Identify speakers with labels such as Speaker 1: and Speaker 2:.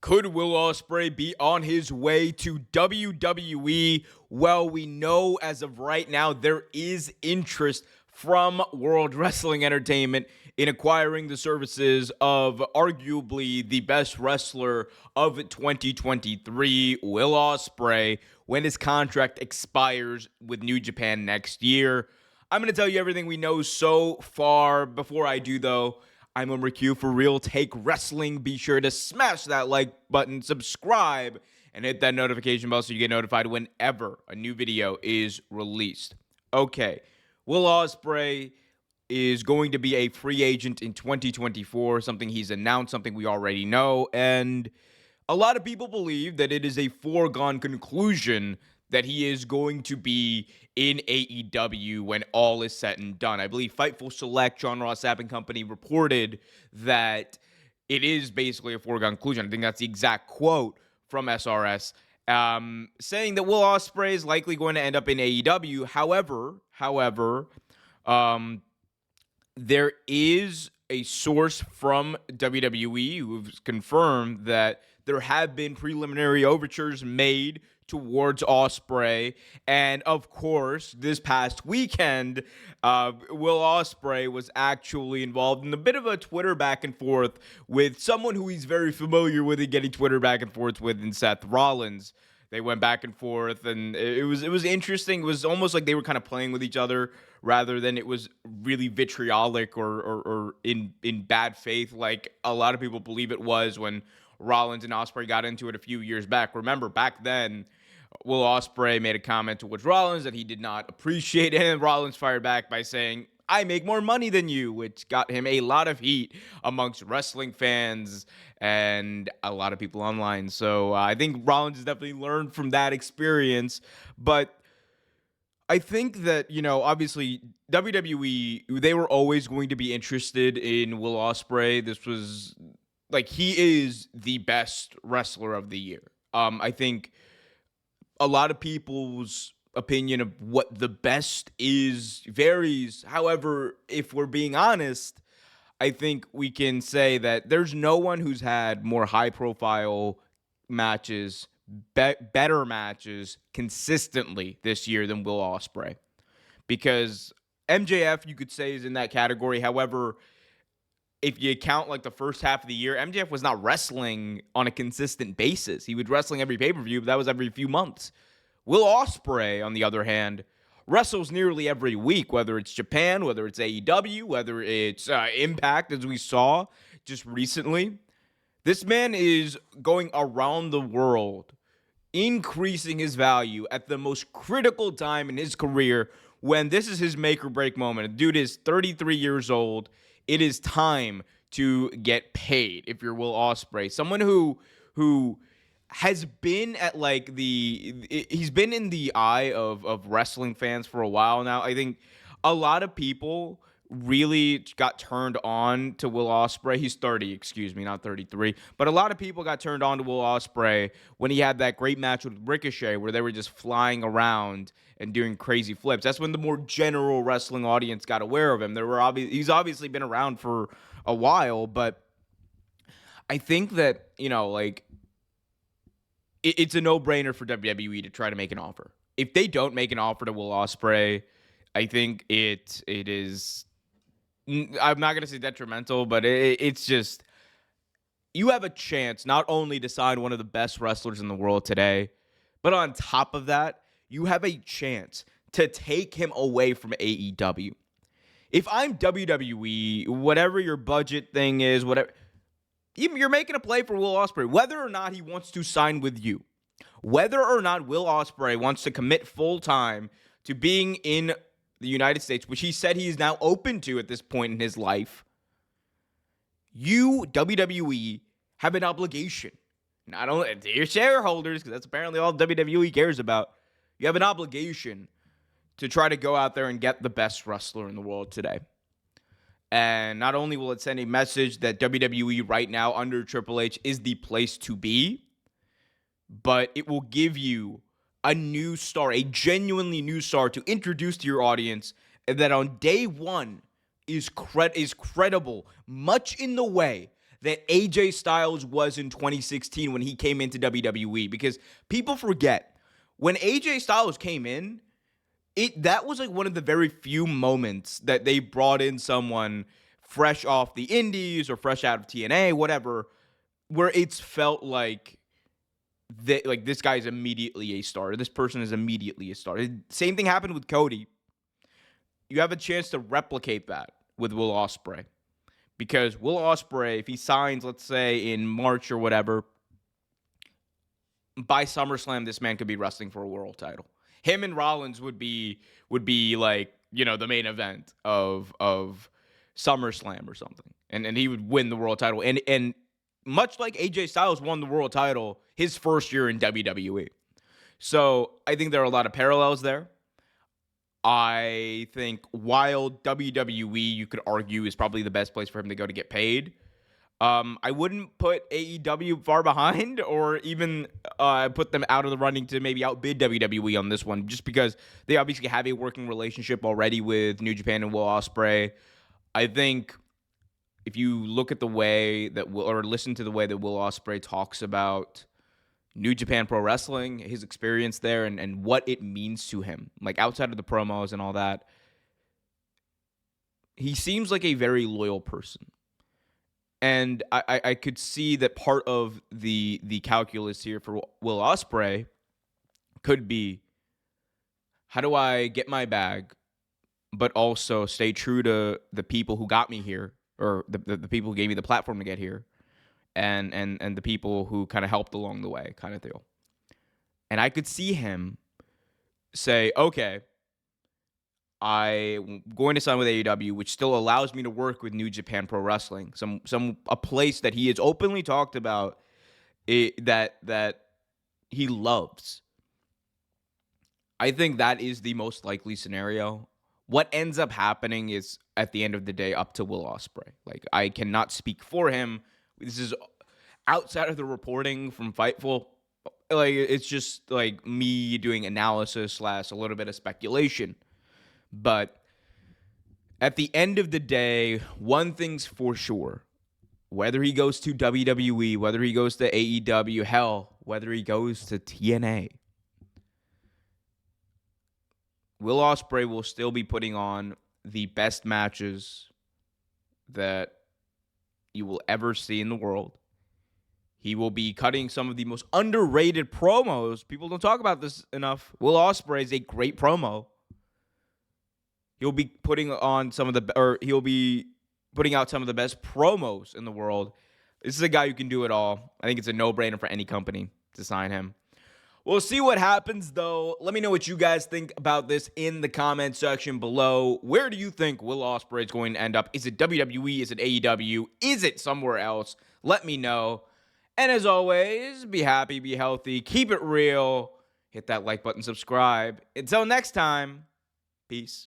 Speaker 1: Could Will Ospreay be on his way to WWE? Well, we know as of right now there is interest from World Wrestling Entertainment in acquiring the services of arguably the best wrestler of 2023, Will Ospreay, when his contract expires with New Japan next year. I'm going to tell you everything we know so far. Before I do, though, I'm Omer Q for Real Take Wrestling. Be sure to smash that like button, subscribe, and hit that notification bell so you get notified whenever a new video is released. Okay, Will Ospreay is going to be a free agent in 2024, something he's announced, something we already know, and a lot of people believe that it is a foregone conclusion that he is going to be in AEW when all is said and done. I believe Fightful Select, John Ross Sapp and Company reported that it is basically a foregone conclusion. I think that's the exact quote from SRS, saying that Will Ospreay is likely going to end up in AEW. However, there is a source from WWE who's confirmed that there have been preliminary overtures made towards Ospreay, and of course, this past weekend, Will Ospreay was actually involved in a bit of a Twitter back and forth with someone who he's very familiar with and getting Twitter back and forth with, in Seth Rollins. They went back and forth, and it was interesting. It was almost like they were kind of playing with each other rather than it was really vitriolic or in bad faith, like a lot of people believe it was when Rollins and Ospreay got into it a few years back. Remember, back then, Will Ospreay made a comment towards Rollins that he did not appreciate, and Rollins fired back by saying, "I make more money than you," which got him a lot of heat amongst wrestling fans and a lot of people online. So I think Rollins has definitely learned from that experience. But I think that, obviously WWE, they were always going to be interested in Will Ospreay. This was, he is the best wrestler of the year. I think a lot of people's opinion of what the best is varies. However, if we're being honest, I think we can say that there's no one who's had more high-profile matches, better matches consistently this year than Will Ospreay. Because MJF, you could say, is in that category. However, if you count the first half of the year, MJF was not wrestling on a consistent basis. He was wrestling every pay-per-view, but that was every few months. Will Ospreay, on the other hand, wrestles nearly every week, whether it's Japan, whether it's AEW, whether it's Impact, as we saw just recently. This man is going around the world, increasing his value at the most critical time in his career when this is his make-or-break moment. The dude is 33 years old. It is time to get paid if you're Will Ospreay. Someone who has been at he's been in the eye of wrestling fans for a while now. I think a lot of people really got turned on to Will Ospreay. He's 30, not 33. But a lot of people got turned on to Will Ospreay when he had that great match with Ricochet where they were just flying around and doing crazy flips. That's when the more general wrestling audience got aware of him. He's obviously been around for a while, but I think that, it's a no-brainer for WWE to try to make an offer. If they don't make an offer to Will Ospreay, I think it is, I'm not going to say detrimental, but it's just, you have a chance not only to sign one of the best wrestlers in the world today, but on top of that, you have a chance to take him away from AEW. If I'm WWE, whatever your budget thing is, whatever, you're making a play for Will Ospreay, whether or not he wants to sign with you, whether or not Will Ospreay wants to commit full-time to being in the United States, which he said he is now open to at this point in his life, you, WWE, have an obligation, not only to your shareholders, because that's apparently all WWE cares about, you have an obligation to try to go out there and get the best wrestler in the world today. And not only will it send a message that WWE right now under Triple H is the place to be, but it will give you a new star, a genuinely new star to introduce to your audience, and that on day one is credible, much in the way that AJ Styles was in 2016 when he came into WWE, because people forget when AJ Styles came in, that was like one of the very few moments that they brought in someone fresh off the indies or fresh out of TNA, whatever, where it's felt like like this guy is immediately a star. This person is immediately a star. Same thing happened with Cody. You have a chance to replicate that with Will Ospreay, because Will Ospreay, if he signs, let's say in March or whatever, by SummerSlam, this man could be wrestling for a world title. Him and Rollins would be like, the main event of SummerSlam or something, and he would win the world title. And much like AJ Styles won the world title his first year in WWE. So I think there are a lot of parallels there. I think while WWE, you could argue, is probably the best place for him to go to get paid, I wouldn't put AEW far behind or even put them out of the running to maybe outbid WWE on this one, just because they obviously have a working relationship already with New Japan and Will Ospreay. I think if you look at the way that or listen to the way that Will Ospreay talks about New Japan Pro Wrestling, his experience there, and what it means to him, like outside of the promos and all that, he seems like a very loyal person. And I could see that part of the calculus here for Will Ospreay could be, how do I get my bag, but also stay true to the people who got me here, or the people who gave me the platform to get here, and the people who kind of helped along the way, kind of deal. And I could see him say, okay, I'm going to sign with AEW, which still allows me to work with New Japan Pro Wrestling, a place that he has openly talked about that he loves. I think that is the most likely scenario. What ends up happening is, at the end of the day, up to Will Ospreay. Like, I cannot speak for him. This is outside of the reporting from Fightful. Like, it's just like me doing analysis / a little bit of speculation. But at the end of the day, one thing's for sure. Whether he goes to WWE, whether he goes to AEW, hell, whether he goes to TNA, Will Ospreay will still be putting on the best matches that you will ever see in the world. He will be cutting some of the most underrated promos. People don't talk about this enough. Will Ospreay is a great promo. He'll be putting out some of the best promos in the world. This is a guy who can do it all. I think it's a no-brainer for any company to sign him. We'll see what happens, though. Let me know what you guys think about this in the comment section below. Where do you think Will Ospreay is going to end up? Is it WWE? Is it AEW? Is it somewhere else? Let me know. And as always, be happy, be healthy, keep it real. Hit that like button, subscribe. Until next time, peace.